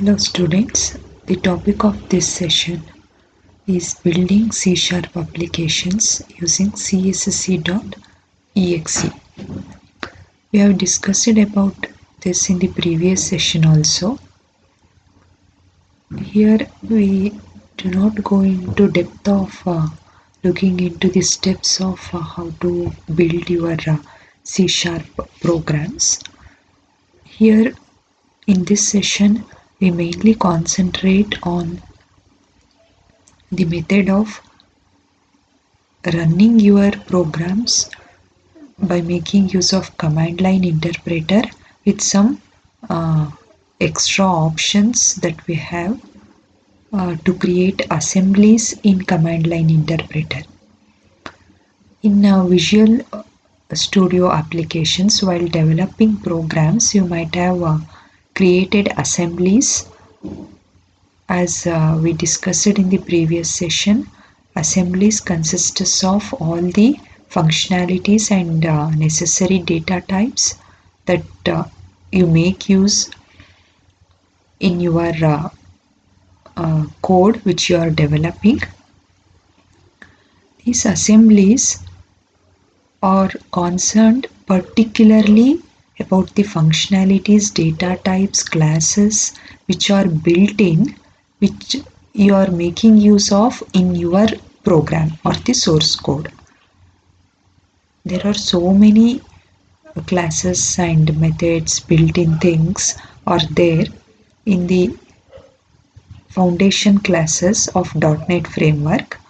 Hello students, the topic of this session is building C# applications using CSC.exe. We have discussed about this in the previous session also. Here we do not go into depth of looking into the steps of how to build your C# programs. Here in this session we mainly concentrate on the method of running your programs by making use of command line interpreter with some extra options that we have to create assemblies in command line interpreter. In Visual Studio applications, while developing programs, you might have created assemblies. As we discussed in the previous session, assemblies consists of all the functionalities and necessary data types that you make use in your code which you are developing. These assemblies are concerned particularly about the functionalities, data types, classes which are built in, which you are making use of in your program or the source code. There are so many classes and methods, built-in things are there in the foundation classes of .NET framework,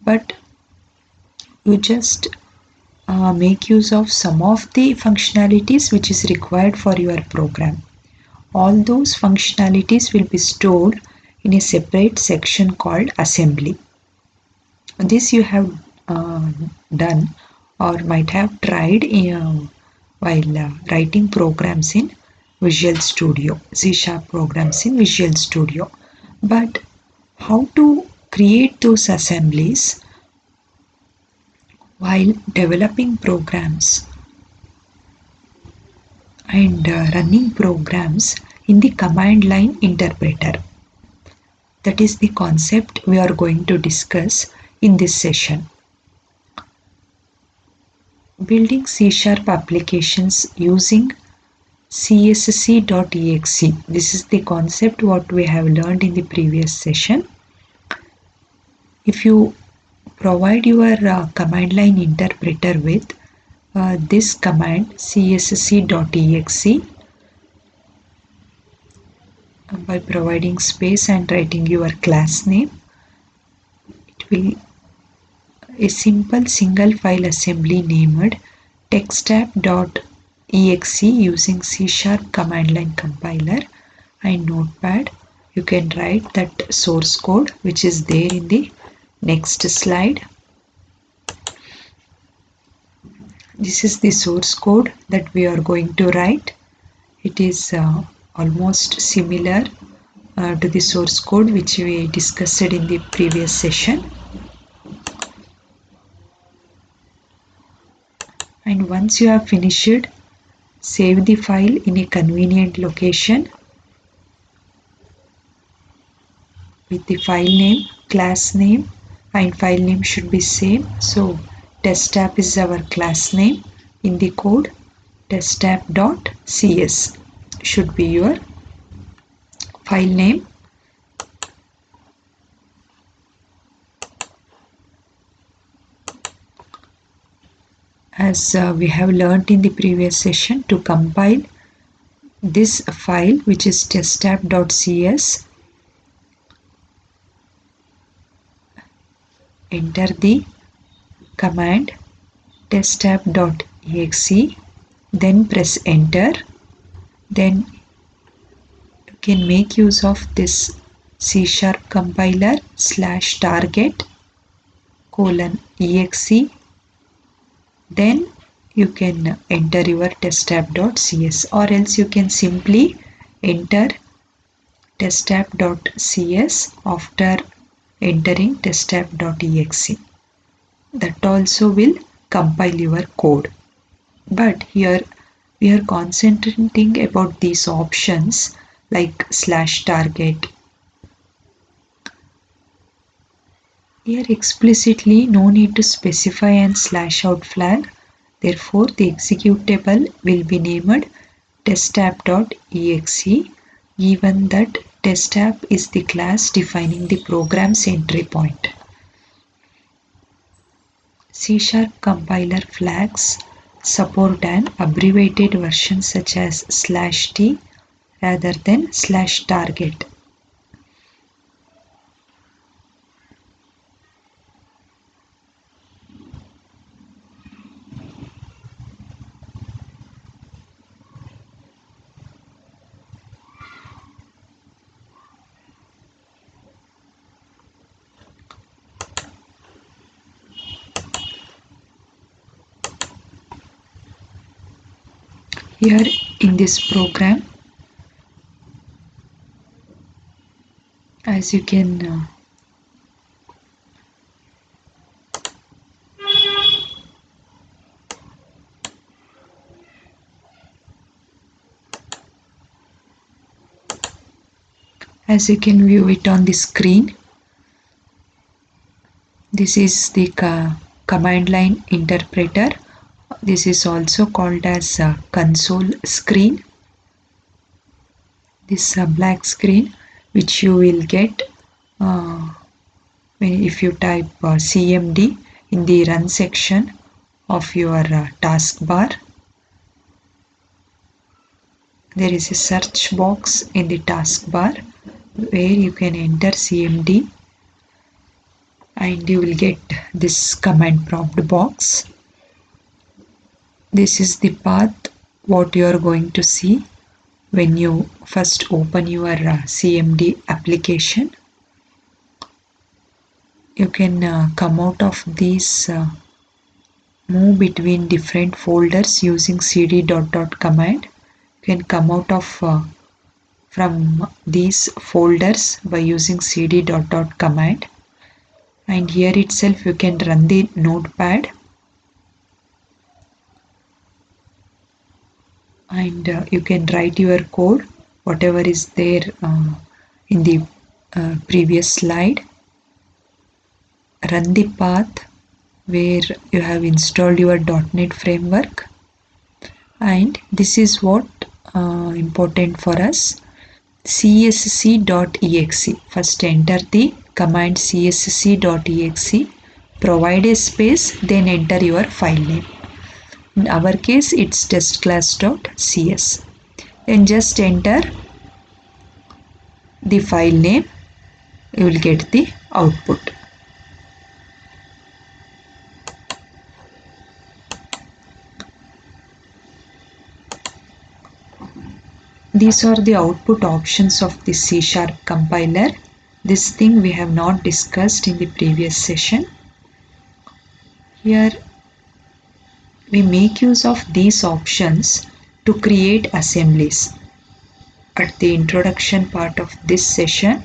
but you just make use of some of the functionalities which is required for your program. All those functionalities will be stored in a separate section called assembly. This you have done or might have tried while writing programs in Visual Studio, C# programs in Visual Studio. But how to create those assemblies while developing programs and running programs in the command line interpreter? That is the concept we are going to discuss in this session. Building C# applications using CSC.exe. This is the concept what we have learned in the previous session. If you provide your command line interpreter with this command CSC.exe by providing space and writing your class name, it will a simple single file assembly named textapp.exe using C# command line compiler and notepad. You can write that source code which is there in the next slide. This is the source code that we are going to write. It is almost similar to the source code which we discussed in the previous session. And once you have finished, save the file in a convenient location with the file name, class name, and file name should be same. So testapp is our class name in the code. Testapp.cs should be your file name. As we have learnt in the previous session, to compile this file which is testapp.cs, enter the command testapp.exe, then press enter. Then you can make use of this C# compiler /target:/exe. Then you can enter your testapp.cs, or else you can simply enter testapp.cs after entering testapp.exe. That also will compile your code. But here we are concentrating about these options like /target. Here explicitly no need to specify an /out flag. Therefore, the executable will be named testapp.exe, given that testapp is the class defining the program's entry point. C# compiler flags support an abbreviated version such as /t rather than /target. Here in this program, as you can view it on the screen, this is the command line interpreter. This is also called as console screen. This black screen which you will get if you type cmd in the run section of your taskbar. There is a search box in the taskbar where you can enter cmd and you will get this command prompt box. This is the path what you are going to see when you first open your cmd application. You can come out of these move between different folders using cd ..dot command. You can come out of from these folders by using cd ..dot command, and here itself you can run the notepad and you can write your code whatever is there in the previous slide. Run the path where you have installed your .NET framework, and this is what important for us, csc.exe. First enter the command csc.exe, provide a space, then enter your file name. In our case it's testclass.cs. Then just enter the file name, you will get the output. These are the output options of the C# compiler. This thing we have not discussed in the previous session. Here we make use of these options to create assemblies. At the introduction part of this session,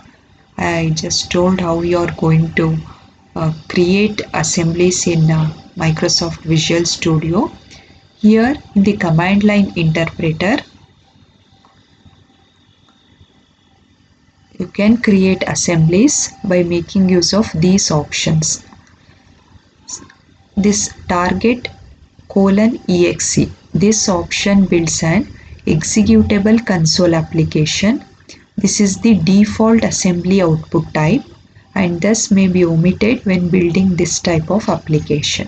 I just told how you are going to create assemblies in Microsoft Visual Studio. Here in the command line interpreter, you can create assemblies by making use of these options. This target::exe. This option builds an executable console application. This is the default assembly output type and thus may be omitted when building this type of application.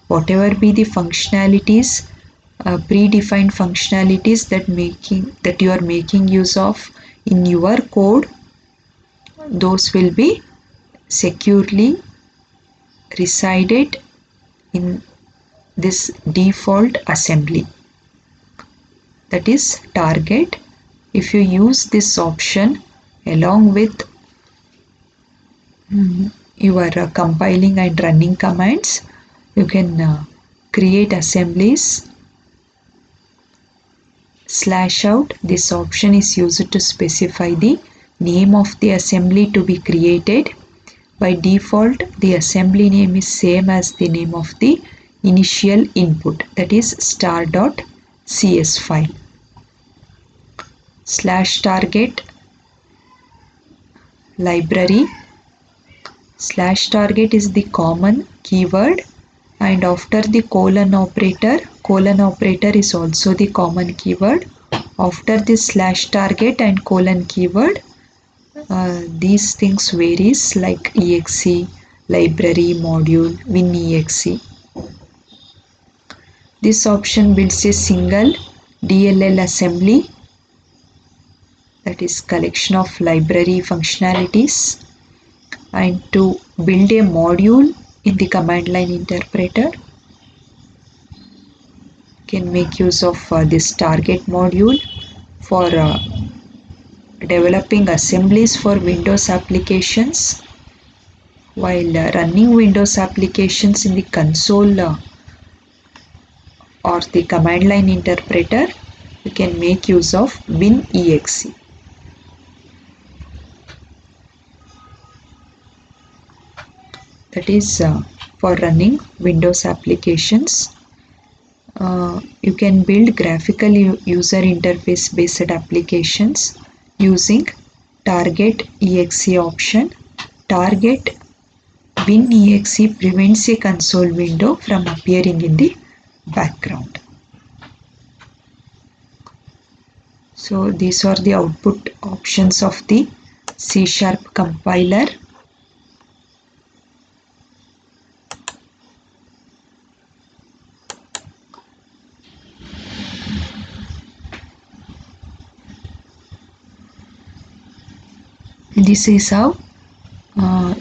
Whatever be the functionalities, predefined functionalities that you are making use of in your code, those will be securely resided in this default assembly, that is target. If you use this option along with your compiling and running commands, you can create assemblies. /out, this option is used to specify the name of the assembly to be created. By default, the assembly name is same as the name of the initial input, that is star.cs file. /target library. /target is the common keyword, and after the colon operator is also the common keyword. After this /target and colon keyword, these things varies like exe, library, module, WinExe. This option builds a single DLL assembly, that is collection of library functionalities. And to build a module in the command line interpreter, you can make use of this target module for developing assemblies for Windows applications. While running Windows applications in the console or the command line interpreter, you can make use of WinExe. That is for running Windows applications. You can build graphical user interface based applications using target exe option. Target WinExe prevents a console window from appearing in the background. So these are the output options of the C# compiler. This is how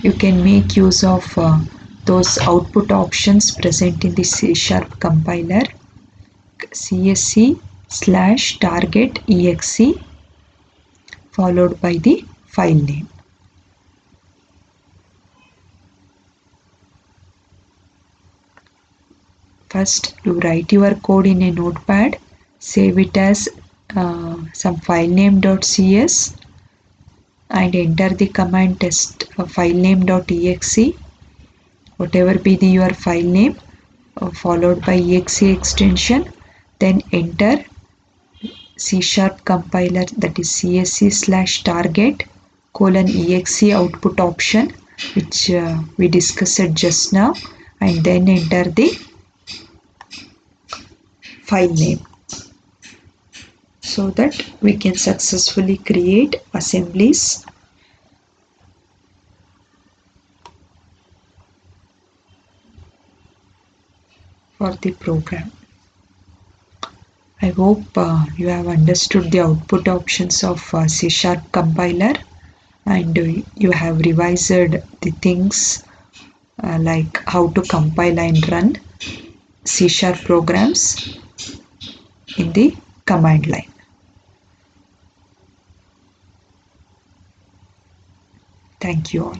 you can make use of those output options present in the C# compiler. CSC/target exe followed by the file name. First, you write your code in a notepad, save it as some filename.cs and enter the command test filename.exe, whatever be your file name, followed by exe extension, then enter C# compiler, that is CSC/target :exe output option, which we discussed just now, and then enter the file name, so that we can successfully create assemblies for the program. I hope you have understood the output options of C# compiler, and you have revised the things like how to compile and run C# programs in the command line. Thank you all.